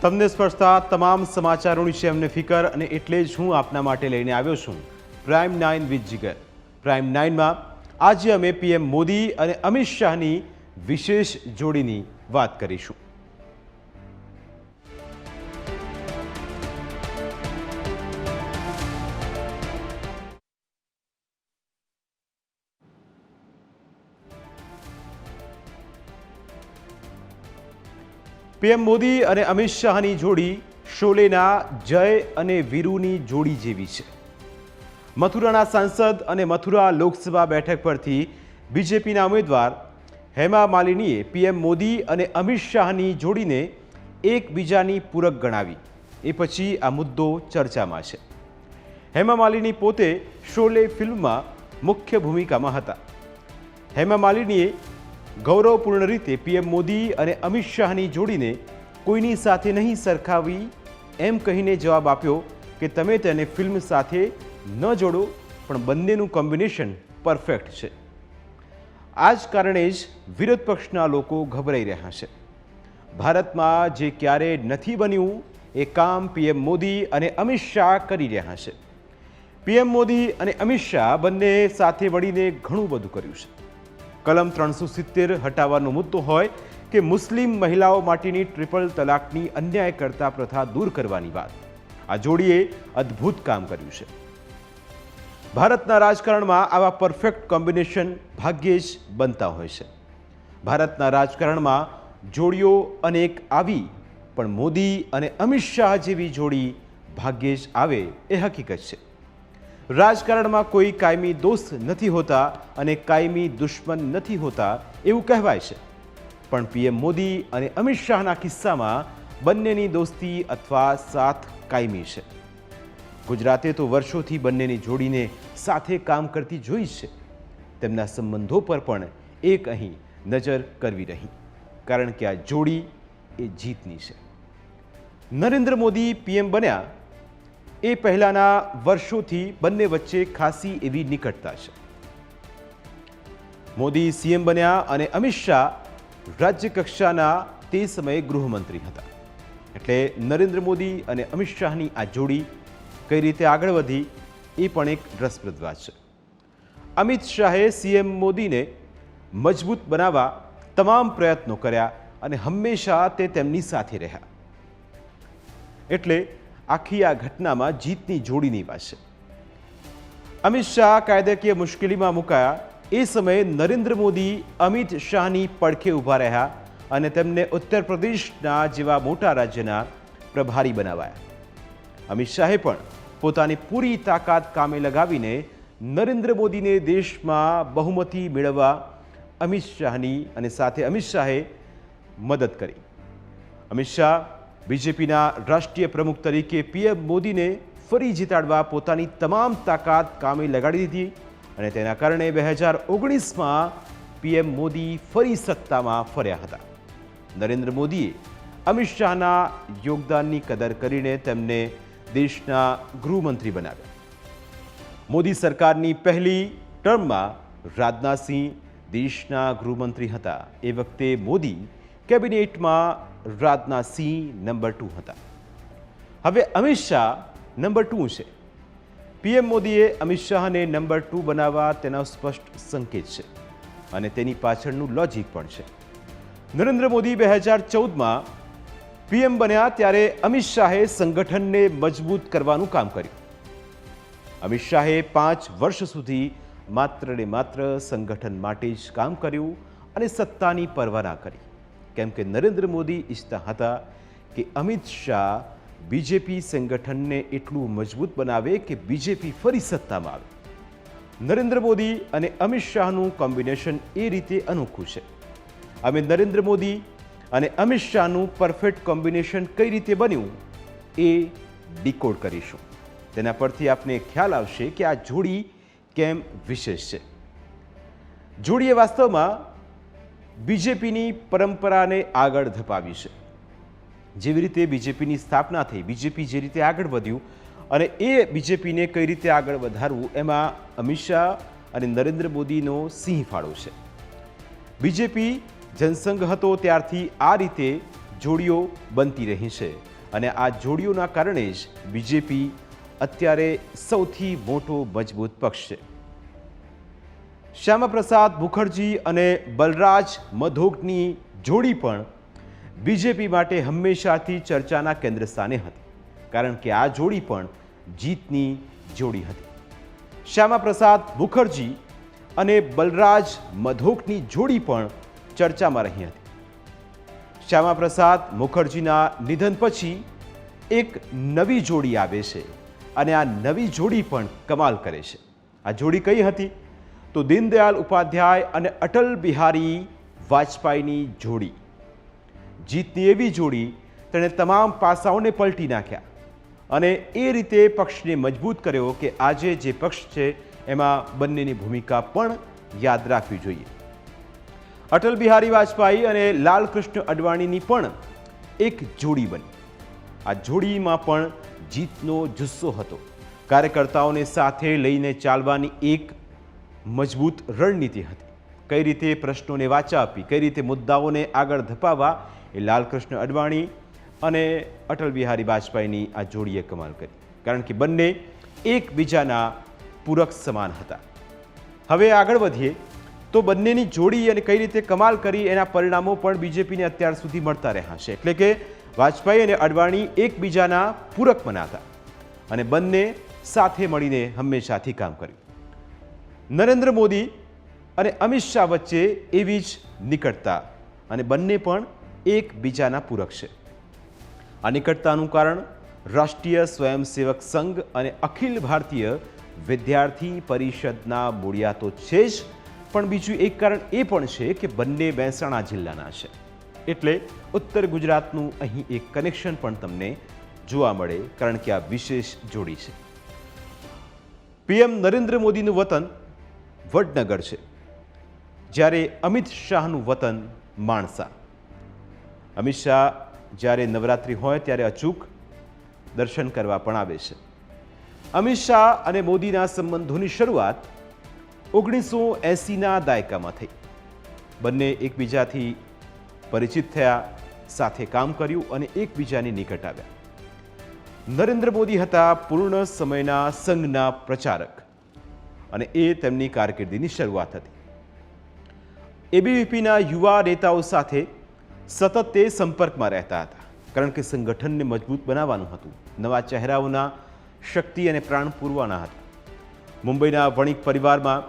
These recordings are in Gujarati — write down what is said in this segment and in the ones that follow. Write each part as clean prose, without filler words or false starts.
તમને સ્પર્શતા તમામ સમાચારોની છે અમને ફિકર, અને એટલે જ હું આપના માટે લઈને આવ્યો છું પ્રાઇમ 9 વિથ જીગર. પ્રાઇમ 9માં આજે અમે પીએમ મોદી અને અમિત શાહની વિશેષ જોડીની વાત કરીશું. પીએમ મોદી અને અમિત શાહની જોડી શોલેના જય અને વીરુની જોડી જેવી છે. મથુરાના સાંસદ અને મથુરા લોકસભા બેઠક પરથી બીજેપીના ઉમેદવાર હેમા માલિનીએ પીએમ મોદી અને અમિત શાહની જોડીને એકબીજાની પૂરક ગણાવી. એ પછી આ મુદ્દો ચર્ચામાં છે. હેમા માલિની પોતે શોલે ફિલ્મમાં મુખ્ય ભૂમિકામાં હતા. હેમા માલિનીએ ગૌરવપૂર્ણ રીતે પીએમ મોદી અને અમિત શાહની જોડીને કોઈની સાથે નહીં સરખાવી એમ કહીને જવાબ આપ્યો કે તમે તેને ફિલ્મ સાથે ન જોડો, પણ બંનેનું કોમ્બિનેશન પરફેક્ટ છે. આ જ કારણે જ વિરોધ પક્ષના લોકો ગભરાઈ રહ્યા છે. ભારતમાં જે ક્યારેય નથી બન્યું એ કામ પીએમ મોદી અને અમિત શાહ કરી રહ્યા છે. પીએમ મોદી અને અમિત શાહ બંને સાથે મળીને ઘણું બધું કર્યું છે. કલમ 370 હટાવવાનો મુદ્દો હોય કે મુસ્લિમ મહિલાઓ માટેની ટ્રિપલ તલાકની અન્યાય કરતા પ્રથા દૂર કરવાની વાત, આ જોડીએ અદ્ભુત કામ કર્યું છે. ભારતના રાજકારણમાં આવા પરફેક્ટ કોમ્બિનેશન ભાગ્યે જ બનતા હોય છે. ભારતના રાજકારણમાં જોડીઓ અનેક આવી, પણ મોદી અને અમિત શાહ જેવી જોડી ભાગ્યે જ આવે એ હકીકત છે. રાજકારણમાં કોઈ કાયમી દોસ્ત નથી હોતા અને કાયમી દુશ્મન નથી હોતા એવું કહેવાય છે, પણ પીએમ મોદી અને અમિત શાહના કિસ્સામાં બંનેની દોસ્તી અથવા સાથ કાયમી છે. ગુજરાતે તો વર્ષોથી બંનેની જોડીને સાથે કામ કરતી જોઈ છે. તેમના સંબંધો પર પણ એક અહીં નજર કરવી રહી, કારણ કે આ જોડી એ જીતની છે. નરેન્દ્ર મોદી પીએમ બન્યા એ પહેલાના વર્ષોથી બંને વચ્ચે ખાસી એવી નિકટતા છે. મોદી સીએમ બન્યા અને અમિત શાહ રાજ્ય કક્ષાના તે સમયે ગૃહમંત્રી હતા. એટલે નરેન્દ્ર મોદી અને અમિત શાહની આ જોડી કઈ રીતે આગળ વધી એ પણ એક રસપ્રદ વાત છે. અમિત શાહે સીએમ મોદીને મજબૂત બનાવવા તમામ પ્રયત્નો કર્યા અને હંમેશા તે તેમની સાથે રહ્યા. એટલે આખી આ ઘટનામાં જીતની જોડીની વાત છે. અમિત શાહ કાયદાકીય મુશ્કેલીમાં મુકાયા એ સમયે નરેન્દ્ર મોદી અમિત શાહની પડખે ઊભા રહ્યા અને તેમને ઉત્તર પ્રદેશના જેવા મોટા રાજ્યના પ્રભારી બનાવાયા. અમિત શાહે પણ પોતાની પૂરી તાકાત કામે લગાવીને નરેન્દ્ર મોદીને દેશમાં બહુમતી મેળવવા અમિત શાહની અને સાથે અમિત શાહે મદદ કરી. અમિત શાહ બીજેપીના રાષ્ટ્રીય પ્રમુખ તરીકે પીએમ મોદીને ફરી જીતાડવા પોતાની તમામ તાકાત કામે લગાડી દીધી અને તેના કારણે 2019માં પીએમ મોદી ફરી સત્તામાં ફર્યા હતા. નરેન્દ્ર મોદીએ અમિત શાહના યોગદાનની કદર કરીને તેમને દેશના ગૃહમંત્રી બનાવ્યા. મોદી સરકારની પહેલી ટર્મમાં રાજનાથસિંહ દેશના ગૃહમંત્રી હતા. એ વખતે મોદી કેબિનેટમાં રાજનાથસિંહ નંબર 2 હતા. હવે અમિત શાહ નંબર 2 છે. પીએમ મોદીએ અમિત શાહને નંબર 2 બનાવવા તેના સ્પષ્ટ સંકેત છે અને તેની પાછળનું લોજિક પણ છે. નરેન્દ્ર મોદી 2014માં પીએમ બન્યા ત્યારે અમિત શાહે સંગઠનને મજબૂત કરવાનું કામ કર્યું. અમિત શાહે 5 વર્ષ સુધી માત્ર ને માત્ર સંગઠન માટે જ કામ કર્યું અને સત્તાની પરવા ના કરી, કેમ કે નરેન્દ્ર મોદી ઈચ્છતા હતા કે અમિત શાહ બીજેપી સંગઠનને એટલું મજબૂત બનાવે કે બીજેપી ફરી સત્તામાં આવે. નરેન્દ્ર મોદી અને અમિત શાહનું કોમ્બિનેશન એ રીતે અનોખું છે. અમે નરેન્દ્ર મોદી અને અમિત શાહનું પરફેક્ટ કોમ્બિનેશન કઈ રીતે બન્યું એ ડીકોડ કરીશું. તેના પરથી આપને ખ્યાલ આવશે કે આ જોડી કેમ વિશેષ છે. જોડીએ વાસ્તવમાં બીજેપીની પરંપરાને આગળ ધપાવી છે. જેવી રીતે બીજેપીની સ્થાપના થઈ, બીજેપી જે રીતે આગળ વધ્યું અને એ બીજેપીને કઈ રીતે આગળ વધારવું, એમાં અમિત શાહ અને નરેન્દ્ર મોદીનો સિંહ ફાળો છે. બીજેપી જનસંઘ હતો ત્યારથી આ રીતે જોડીઓ બનતી રહી છે અને આ જોડીઓના કારણે જ બીજેપી અત્યારે સૌથી મોટો મજબૂત પક્ષ છે. શ્યામાપ્રસાદ મુખર્જી અને બલરાજ મધોકની જોડી પણ બીજેપી માટે હંમેશાથી ચર્ચાના કેન્દ્ર સ્થાને હતી, કારણ કે આ જોડી પણ જીતની જોડી હતી. શ્યામાપ્રસાદ મુખર્જી અને બલરાજ મધોકની જોડી પણ ચર્ચામાં રહી હતી. શ્યામાપ્રસાદ મુખર્જીના નિધન પછી એક નવી જોડી આવે છે અને આ નવી જોડી પણ કમાલ કરે છે. આ જોડી કઈ હતી? તો દીનદયાળ ઉપાધ્યાય અને અટલ બિહારી વાજપેયીની જોડી. જીતની એવી જોડી તેણે તમામ પાસાઓને પલટી નાખ્યા અને એ રીતે પક્ષને મજબૂત કર્યો કે આજે જે પક્ષ છે એમાં બંનેની ભૂમિકા પણ યાદ રાખવી જોઈએ. અટલ બિહારી વાજપેયી અને લાલકૃષ્ણ અડવાણીની પણ એક જોડી બની. આ જોડીમાં પણ જીતનો જુસ્સો હતો. કાર્યકર્તાઓને સાથે લઈને ચાલવાની એક મજબૂત રણનીતિ હતી. કઈ રીતે પ્રશ્નોને વાચા આપી, કઈ રીતે મુદ્દાઓને આગળ ધપાવવા, એ લાલકૃષ્ણ અડવાણી અને અટલ બિહારી વાજપેયીની આ જોડીએ કમાલ કરી, કારણ કે બંને એકબીજાના પૂરક સમાન હતા. હવે આગળ વધીએ તો બંનેની જોડી અને કઈ રીતે કમાલ કરી એના પરિણામો પણ બીજેપીને અત્યાર સુધી મળતા રહ્યા છે. એટલે કે વાજપેયી અને અડવાણી એકબીજાના પૂરક મનાતા અને બંને સાથે મળીને હંમેશાથી કામ કર્યું. નરેન્દ્ર મોદી અને અમિત શાહ વચ્ચે એવી જ નિકટતા અને બંને પણ એકબીજાના પૂરક છે. આ નિકટતાનું કારણ રાષ્ટ્રીય સ્વયંસેવક સંઘ અને અખિલ ભારતીય વિદ્યાર્થી પરિષદના મૂળિયા તો છે જ, પણ બીજું એક કારણ એ પણ છે કે બંને મહેસાણા જિલ્લાના છે. એટલે ઉત્તર ગુજરાતનું અહીં એક કનેક્શન પણ તમને જોવા મળે, કારણ કે આ વિશેષ જોડી છે. પીએમ નરેન્દ્ર મોદીનું વતન વડનગર છે, જ્યારે અમિત શાહનું વતન માણસા. અમિત શાહ જ્યારે નવરાત્રિ હોય ત્યારે અચૂક દર્શન કરવા પણ આવે છે. અમિત શાહ અને મોદીના સંબંધોની શરૂઆત 1980ના દાયકામાં થઈ. બંને એકબીજાથી પરિચિત થયા, સાથે કામ કર્યું અને એકબીજાની નિકટ આવ્યા. નરેન્દ્ર મોદી હતા પૂર્ણ સમયના સંઘના પ્રચારક અને એ તેમની કારકિર્દીની શરૂઆત હતી. એબીવીપીના યુવા નેતાઓ સાથે સતત તે સંપર્કમાં રહેતા હતા, કારણ કે સંગઠનને મજબૂત બનાવવાનું હતું. નવા ચહેરાઓના શક્તિ અને પ્રાણ પૂરવાના હતા. મુંબઈના વણિક પરિવારમાં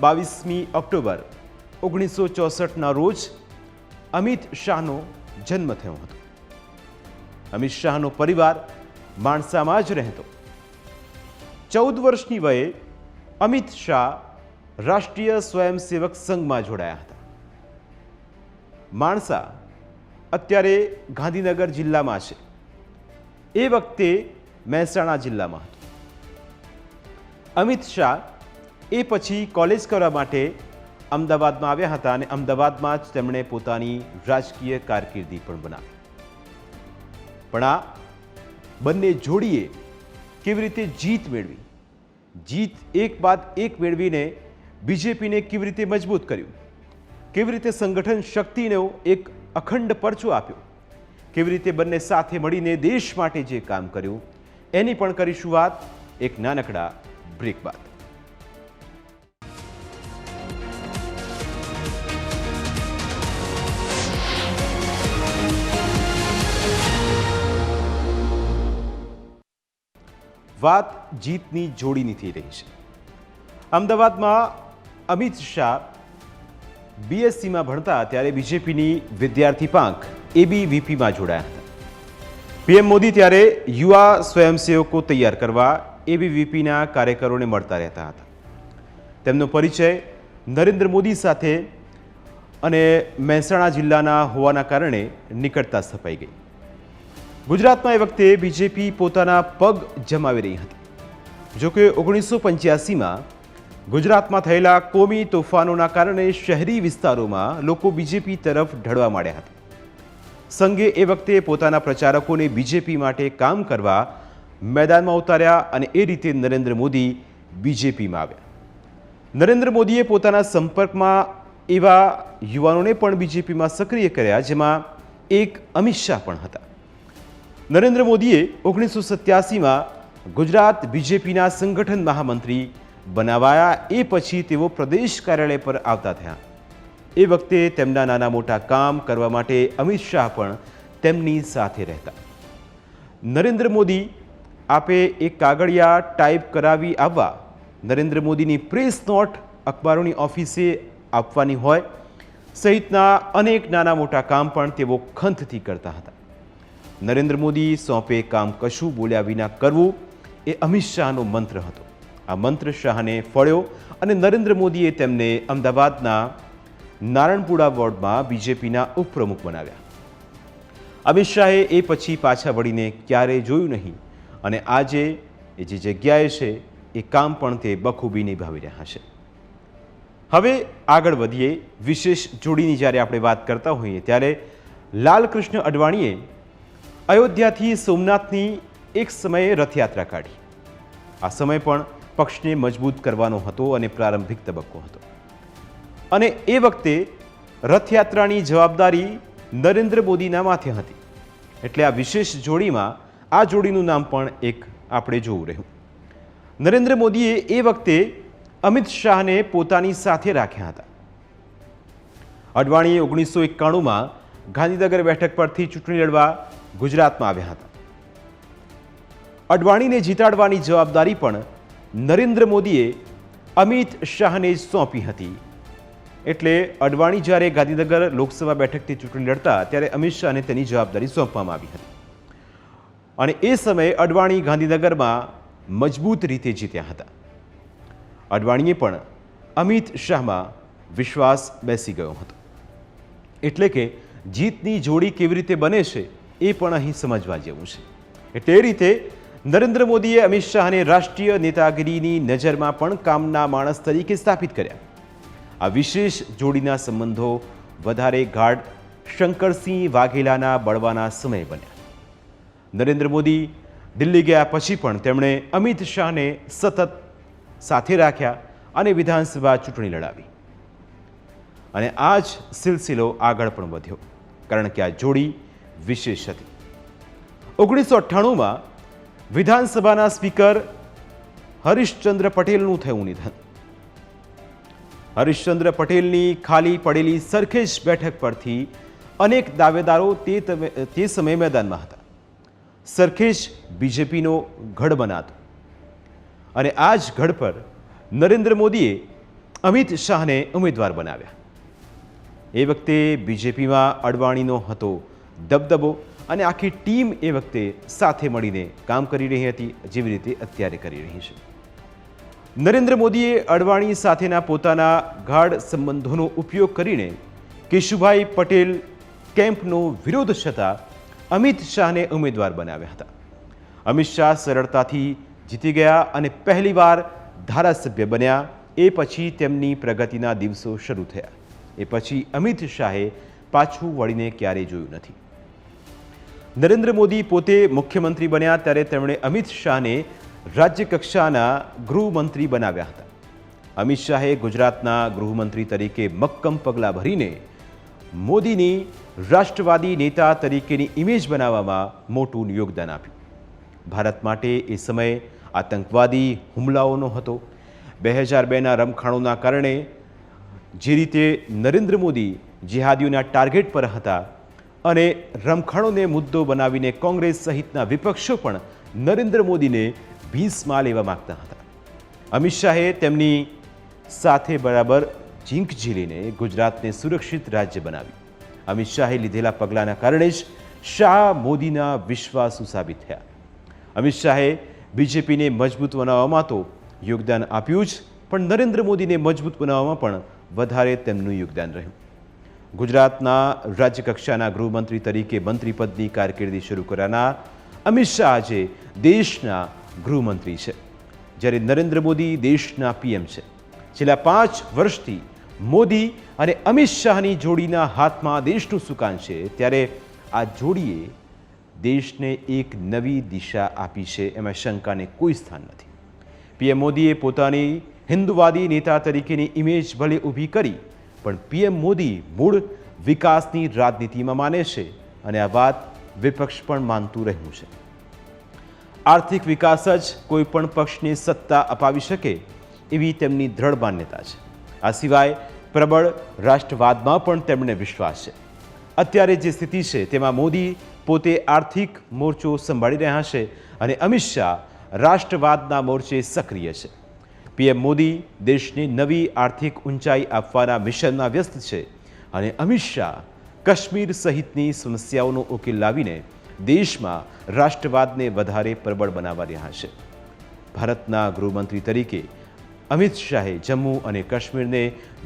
22મી ઓક્ટોબર 1964ના રોજ અમિત શાહનો જન્મ થયો હતો. અમિત શાહનો પરિવાર માણસામાં જ રહેતો. 14 વર્ષની વયે અમિત શાહ રાષ્ટ્રીય સ્વયંસેવક સંઘમાં જોડાયા હતા. માણસા અત્યારે ગાંધીનગર જિલ્લામાં છે, એ વખતે મહેસાણા જિલ્લામાં હતું. અમિત શાહ એ પછી કોલેજ કરવા માટે અમદાવાદમાં આવ્યા હતા અને અમદાવાદમાં જ તેમણે પોતાની રાજકીય કારકિર્દી પણ બનાવી. પણ આ બંને જોડીએ કેવી રીતે જીત મેળવી, જીત એક બાદ એક મેળવીને બીજેપીને કેવી રીતે મજબૂત કર્યું, કેવી રીતે સંગઠન શક્તિનો એક અખંડ પરચો આપ્યો, કેવી રીતે બંને સાથે મળીને દેશ માટે જે કામ કર્યું, એની પણ કરીશું વાત એક નાનકડા બ્રેક બાદ. વાત જીતની જોડીની થઈ રહી છે. અમદાવાદમાં અમિત શાહ બીએસસીમાં ભણતા ત્યારે બીજેપીની વિદ્યાર્થી પાંખ એબીવીપીમાં જોડાયા હતા. પીએમ મોદી ત્યારે યુવા સ્વયંસેવકો તૈયાર કરવા એબીવીપીના કાર્યકરોને મળતા રહેતા હતા. તેમનો પરિચય નરેન્દ્ર મોદી સાથે અને મહેસાણા જિલ્લાના હોવાના કારણે નિકટતા સ્થપાઈ ગઈ. ગુજરાતમાં એ વખતે બીજેપી પોતાના પગ જમાવી રહી હતી. જોકે 1985માં ગુજરાતમાં થયેલા કોમી તોફાનોના કારણે શહેરી વિસ્તારોમાં લોકો બીજેપી તરફ ઢળવા માંડ્યા હતા. સંઘે એ વખતે પોતાના પ્રચારકોને બીજેપી માટે કામ કરવા મેદાનમાં ઉતાર્યા અને એ રીતે નરેન્દ્ર મોદી બીજેપીમાં આવ્યા. નરેન્દ્ર મોદીએ પોતાના સંપર્કમાં એવા યુવાનોને પણ બીજેપીમાં સક્રિય કર્યા, જેમાં એક અમિત શાહ પણ હતા. નરેન્દ્ર મોદીએ 1987માં ગુજરાત બીજેપીના સંગઠન મહામંત્રી બનાવાયા એ પછી તેઓ પ્રદેશ કાર્યાલય પર આવતા થયા. એ વખતે તેમના નાના મોટા કામ કરવા માટે અમિત શાહ પણ તેમની સાથે રહેતા. નરેન્દ્ર મોદી આપે એક કાગળિયા ટાઈપ કરાવી આવવા, નરેન્દ્ર મોદીની પ્રેસ નોટ અખબારોની ઓફિસે આપવાની હોય સહિતના અનેક નાના મોટા કામ પણ તેઓ ખંતથી કરતા હતા. નરેન્દ્ર મોદી સોંપે કામ કશું બોલ્યા વિના કરવું એ અમિત શાહનો મંત્ર હતો. આ મંત્ર શાહને ફળ્યો અને નરેન્દ્ર મોદીએ તેમને અમદાવાદના નારણપુરા વોર્ડમાં બીજેપીના ઉપપ્રમુખ બનાવ્યા. અમિત શાહે એ પછી પાછા વળીને ક્યારેય જોયું નહીં અને આજે એ જે જગ્યાએ છે એ કામ પણ તે બખૂબી નિભાવી રહ્યા છે. હવે આગળ વધીએ. વિશેષ જોડીની જ્યારે આપણે વાત કરતા હોઈએ ત્યારે લાલકૃષ્ણ અડવાણીએ અયોધ્યાથી સોમનાથની એક સમયે રથયાત્રા કાઢી. આ સમય પણ પક્ષને મજબૂત કરવાનો હતો અને પ્રારંભિક તબક્કો હતો અને એ વખતે રથયાત્રાની જવાબદારી નરેન્દ્ર મોદીના માથે હતી. એટલે આ વિશેષ જોડીમાં આ જોડીનું નામ પણ એક આપણે જોવું રહ્યું. નરેન્દ્ર મોદીએ એ વખતે અમિત શાહને પોતાની સાથે રાખ્યા હતા. અડવાણીએ 1991માં ગાંધીનગર બેઠક પરથી ચૂંટણી લડવા ગુજરાતમાં આવ્યા હતા. અડવાણીને જીતાડવાની જવાબદારી પણ નરેન્દ્ર મોદીએ અમિત શાહને સોંપી હતી. એટલે અડવાણી જ્યારે ગાંધીનગર લોકસભા બેઠકથી ચૂંટણી લડતા ત્યારે અમિત શાહને તેની જવાબદારી સોંપવામાં આવી હતી અને એ સમયે અડવાણી ગાંધીનગરમાં મજબૂત રીતે જીત્યા હતા. અડવાણીએ પણ અમિત શાહમાં વિશ્વાસ બેસી ગયો હતો. એટલે કે જીતની જોડી કેવી રીતે બને છે એ પણ અહીં સમજવા જેવું છે. એટલે એ રીતે નરેન્દ્ર મોદીએ અમિત શાહને રાષ્ટ્રીય નેતાગીરીની નજરમાં પણ કામના માણસ તરીકે સ્થાપિત કર્યા. આ વિશેષ જોડીના સંબંધો વધારે ગાઢ શંકરસિંહ વાઘેલાના બળવાના સમય બન્યા. નરેન્દ્ર મોદી દિલ્હી ગયા પછી પણ તેમણે અમિત શાહને સતત સાથે રાખ્યા અને વિધાનસભા ચૂંટણી લડાવી. અને આ જ સિલસિલો આગળ પણ વધ્યો કારણ કે આ જોડી વિશેષ હતી. 1998માં વિધાનસભાના સ્પીકર હરીશચંદ્ર પટેલનું થયું નિધન. હરીશચંદ્ર પટેલની ખાલી પડેલી સરખેજ બેઠક પરથી અનેક દાવેદારો તે સમયે મેદાનમાં હતા. સરખેજ બીજેપીનો ગઢ બનાતો અને આ જ ગઢ પર નરેન્દ્ર મોદીએ અમિત શાહને ઉમેદવાર બનાવ્યા. એ વખતે બીજેપીમાં અડવાણીનો હતો દબદબો અને આખી ટીમ એ વખતે સાથે મળીને કામ કરી રહી હતી જેવી રીતે અત્યારે કરી રહી છે. નરેન્દ્ર મોદીએ અડવાણી સાથેના પોતાના ગાઢ સંબંધોનો ઉપયોગ કરીને કેશુભાઈ પટેલ કેમ્પનો વિરોધ છતાં અમિત શાહને ઉમેદવાર બનાવ્યા હતા. અમિત શાહ સરળતાથી જીતી ગયા અને પહેલીવાર ધારાસભ્ય બન્યા. એ પછી તેમની પ્રગતિના દિવસો શરૂ થયા. એ પછી અમિત શાહે પાછું વળીને ક્યારેય જોયું નથી. નરેન્દ્ર મોદી પોતે મુખ્યમંત્રી બન્યા ત્યારે તેમણે અમિત શાહને રાજ્ય કક્ષાના ગૃહમંત્રી બનાવ્યા હતા. અમિત શાહે ગુજરાતના ગૃહમંત્રી તરીકે મક્કમ પગલાં ભરીને મોદીની રાષ્ટ્રવાદી નેતા તરીકેની ઇમેજ બનાવવામાં મોટું યોગદાન આપ્યું. ભારત માટે એ સમયે આતંકવાદી હુમલાઓનો હતો. 2002ના રમખાણોના કારણે જે રીતે નરેન્દ્ર મોદી જિહાદીઓના ટાર્ગેટ પર હતા અને રમખાણોને મુદ્દો બનાવીને કોંગ્રેસ સહિતના વિપક્ષો પણ નરેન્દ્ર મોદીને ભીંસમાં લેવા માગતા હતા. અમિત શાહે તેમની સાથે બરાબર ઝીંક ઝીલીને ગુજરાતને સુરક્ષિત રાજ્ય બનાવ્યું. અમિત શાહે લીધેલા પગલાંના કારણે જ શાહ મોદીના વિશ્વાસુ સાબિત થયા. અમિત શાહે બીજેપીને મજબૂત બનાવવામાં તો યોગદાન આપ્યું જ પણ નરેન્દ્ર મોદીને મજબૂત બનાવવામાં પણ વધારે તેમનું યોગદાન રહ્યું. ગુજરાતના રાજ્યકક્ષાના ગૃહમંત્રી તરીકે મંત્રીપદની કારકિર્દી શરૂ કરનાર અમિત શાહ આજે દેશના ગૃહમંત્રી છે જ્યારે નરેન્દ્ર મોદી દેશના પીએમ છે. છેલ્લા 5 વર્ષથી મોદી અને અમિત શાહની જોડીના હાથમાં દેશનું સુકાન છે ત્યારે આ જોડીએ દેશને એક નવી દિશા આપી છે એમાં શંકાને કોઈ સ્થાન નથી. પીએમ મોદીએ પોતાની હિન્દુવાદી નેતા તરીકેની ઇમેજ ભલે ઊભી કરી પણ પીએમ મોદી મૂળ વિકાસની રાજનીતિમાં માને છે અને આ વાત વિપક્ષ પણ માનતું રહ્યું છે. આર્થિક વિકાસ જ કોઈ પણ પક્ષને સત્તા અપાવી શકે એવી તેમની દ્રઢ માન્યતા છે. આ સિવાય પ્રબળ રાષ્ટ્રવાદમાં પણ તેમને વિશ્વાસ છે. અત્યારે જે સ્થિતિ છે તેમાં મોદી પોતે આર્થિક મોરચો સંભાળી રહ્યા છે અને અમિત શાહ રાષ્ટ્રવાદના મોરચે સક્રિય છે. પીએમ મોદી દેશને નવી આર્થિક ઊંચાઈ આપવાના મિશનમાં વ્યસ્ત છે અને અમિત શાહ કાશ્મીર સહિતની સમસ્યાઓનો ઉકેલ લાવીને દેશમાં રાષ્ટ્રવાદને વધારે પ્રબળ બનાવવા રહ્યા છે. ભારતના ગૃહમંત્રી તરીકે અમિત શાહે જમ્મુ અને કાશ્મીરને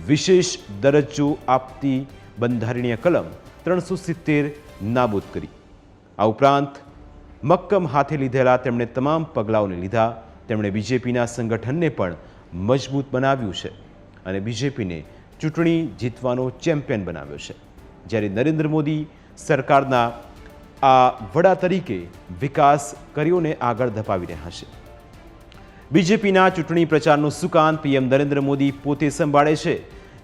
વિશેષ દરજ્જો આપતી બંધારણીય કલમ 370 નાબૂદ કરી. આ ઉપરાંત મક્કમ હાથે લીધેલા તેમણે તમામ પગલાઓને લીધા. તેમણે બીજેપીના સંગઠનને પણ મજબૂત બનાવ્યું છે અને બીજેપીને ચૂંટણી જીતવાનો ચેમ્પિયન બનાવ્યો છે. જ્યારે નરેન્દ્ર મોદી સરકારના આ વડા તરીકે વિકાસ કાર્યોને આગળ ધપાવી રહ્યા છે. બીજેપીના ચૂંટણી પ્રચારનું સુકાન પીએમ નરેન્દ્ર મોદી પોતે સંભાળે છે,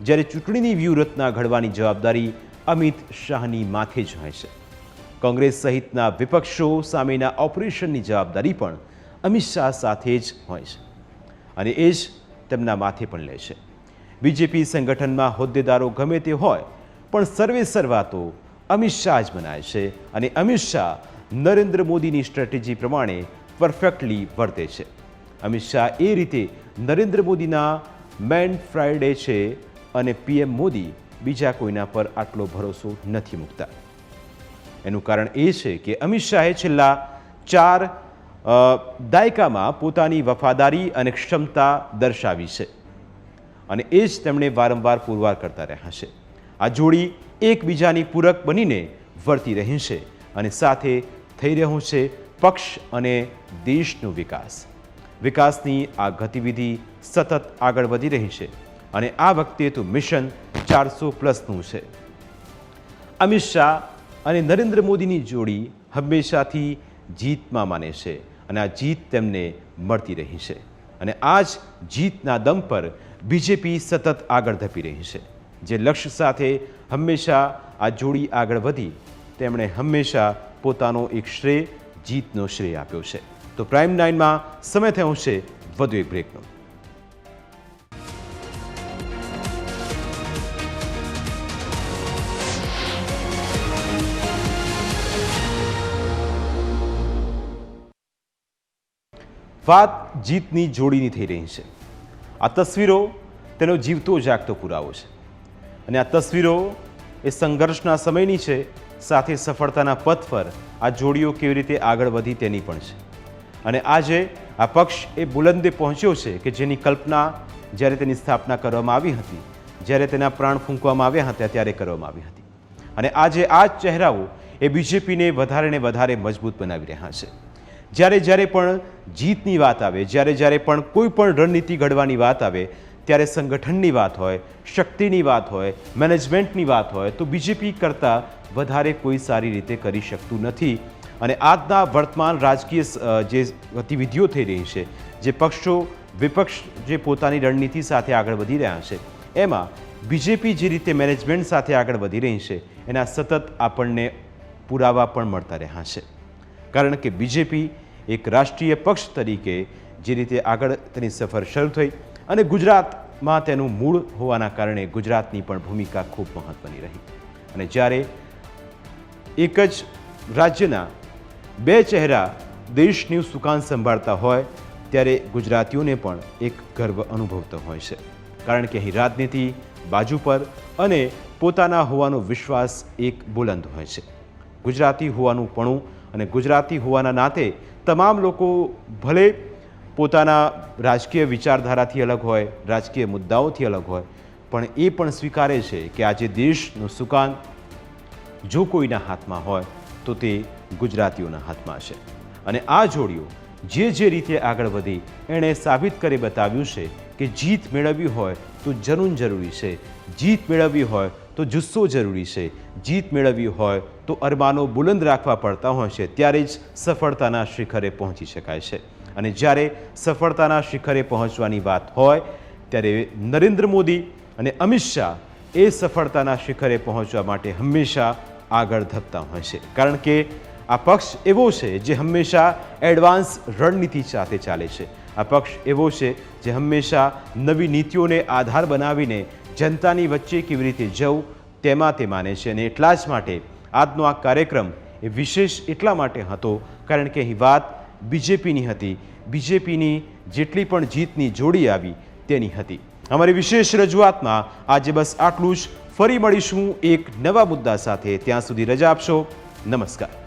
જ્યારે ચૂંટણીની વ્યૂહરચના ઘડવાની જવાબદારી અમિત શાહની માથે જ હોય છે. કોંગ્રેસ સહિતના વિપક્ષો સામેના ઓપરેશનની જવાબદારી પણ અમિત શાહ સાથે જ હોય છે અને એ જ તેમના માથે પણ લે છે. બીજેપી સંગઠનમાં હોદ્દેદારો ગમે તે હોય પણ સર્વે સર્વા તો અમિત શાહ જ બનાવે છે અને અમિત શાહ નરેન્દ્ર મોદીની સ્ટ્રેટેજી પ્રમાણે પરફેક્ટલી વર્તે છે. અમિત શાહ એ રીતે નરેન્દ્ર મોદીના મેન ફ્રાઇડે છે અને પીએમ મોદી બીજા કોઈના પર આટલો ભરોસો નથી મૂકતા. એનું કારણ એ છે કે અમિત શાહે છેલ્લા 4 દાયકામાં પોતાની વફાદારી અને ક્ષમતા દર્શાવી છે અને એ જ તેમણે વારંવાર પુરવાર કરતા રહ્યા છે. આ જોડી એકબીજાની પૂરક બનીને વર્તી રહી છે અને સાથે થઈ રહ્યો છે પક્ષ અને દેશનો વિકાસ. વિકાસની આ ગતિવિધિ સતત આગળ વધી રહી છે અને આ વખતે તો મિશન 400+નું છે. અમિત શાહ અને નરેન્દ્ર મોદીની જોડી હંમેશાથી જીતમાં માને છે અને આ જીત તેમને મળતી રહી છે અને આ જ જીતના દમ પર બીજેપી સતત આગળ ધપી રહી છે. જે લક્ષ્ય સાથે હંમેશા આ જોડી આગળ વધી તેમણે હંમેશા પોતાનો એક શ્રેય જીતનો શ્રેય આપ્યો છે. તો પ્રાઇમ 9માં સમય થયો છે વધુ એક બ્રેકનો. વાત જીતની જોડીની થઈ રહી છે. આ તસવીરો તેનો જીવતો જાગતો પુરાવો છે અને આ તસવીરો એ સંઘર્ષના સમયની છે, સાથે સફળતાના પથ પર આ જોડીઓ કેવી રીતે આગળ વધી તેની પણ છે. અને આજે આ પક્ષ એ બુલંદે પહોંચ્યો છે કે જેની કલ્પના જ્યારે તેની સ્થાપના કરવામાં આવી હતી, જ્યારે તેના પ્રાણ ફૂંકવામાં આવ્યા હતા ત્યારે કરવામાં આવી હતી. અને આજે આ જ ચહેરાઓ એ બીજેપીને વધારે ને વધારે મજબૂત બનાવી રહ્યા છે. જ્યારે જ્યારે પણ જીતની વાત આવે, જ્યારે જ્યારે પણ કોઈ પણ રણનીતિ ઘડવાની વાત આવે ત્યારે સંગઠનની વાત હોય, શક્તિની વાત હોય, મેનેજમેન્ટની વાત હોય તો બીજેપી કરતાં વધારે કોઈ સારી રીતે કરી શકતું નથી. અને આજના વર્તમાન રાજકીય જે ગતિવિધિઓ થઈ રહી છે, જે પક્ષો વિપક્ષ જે પોતાની રણનીતિ સાથે આગળ વધી રહ્યા છે, એમાં બીજેપી જે રીતે મેનેજમેન્ટ સાથે આગળ વધી રહી છે એના સતત આપણને પુરાવા પણ મળતા રહ્યા છે. કારણ કે બીજેપી એક રાષ્ટ્રીય પક્ષ તરીકે જે રીતે આગળ તેની સફર શરૂ થઈ અને ગુજરાતમાં તેનું મૂળ હોવાના કારણે ગુજરાતની પણ ભૂમિકા ખૂબ મહત્ત્વની રહી. અને જ્યારે એક જ રાજ્યના 2 ચહેરા દેશનું સુકાન સંભાળતા હોય ત્યારે ગુજરાતીઓને પણ એક ગર્વ અનુભવતો હોય છે. કારણ કે અહીં રાજનીતિ બાજુ પર અને પોતાના હોવાનો વિશ્વાસ એક બુલંદ હોય છે. ગુજરાતી હોવાનું પણું અને ગુજરાતી હોવાના નાતે તમામ લોકો ભલે પોતાના રાજકીય વિચારધારાથી અલગ હોય, રાજકીય મુદ્દાઓથી અલગ હોય, પણ એ પણ સ્વીકારે છે કે આજે દેશનું સુકાન જો કોઈના હાથમાં હોય તો તે ગુજરાતીઓના હાથમાં છે. અને આ જોડીઓ જે રીતે આગળ વધી એણે સાબિત કરી બતાવ્યું છે કે જીત મેળવવી હોય તો જરૂરી છે, જીત મેળવવી હોય તો જુસ્સો જરૂરી છે, જીત મેળવવી હોય તો અરમાનો બુલંદ રાખવા પડતા હોય છે, ત્યારે જ સફળતાના શિખરે પહોંચી શકાય છે. અને જ્યારે સફળતાના શિખરે પહોંચવાની વાત હોય ત્યારે નરેન્દ્ર મોદી અને અમિત શાહ એ સફળતાના શિખરે પહોંચવા માટે હંમેશા આગળ ધપતા હોય છે. કારણ કે આ પક્ષ એવો છે જે હંમેશા એડવાન્સ રણનીતિ સાથે ચાલે છે. આ પક્ષ એવો છે જે હંમેશા નવી નીતિઓને આધાર બનાવીને જનતાની વચ્ચે કેવી રીતે જવું તેમાં તે માને છે. અને એટલા જ માટે આજનો આ કાર્યક્રમ એ વિશેષ એટલા માટે હતો કારણ કે અહીં વાત બીજેપીની હતી. બીજેપીની જેટલી પણ જીતની જોડી આવી તેની હતી. અમારી વિશેષ રજૂઆતમાં આજે બસ આટલું જ. ફરી મળીશું એક નવા મુદ્દા સાથે. ત્યાં સુધી રજા આપશો. નમસ્કાર.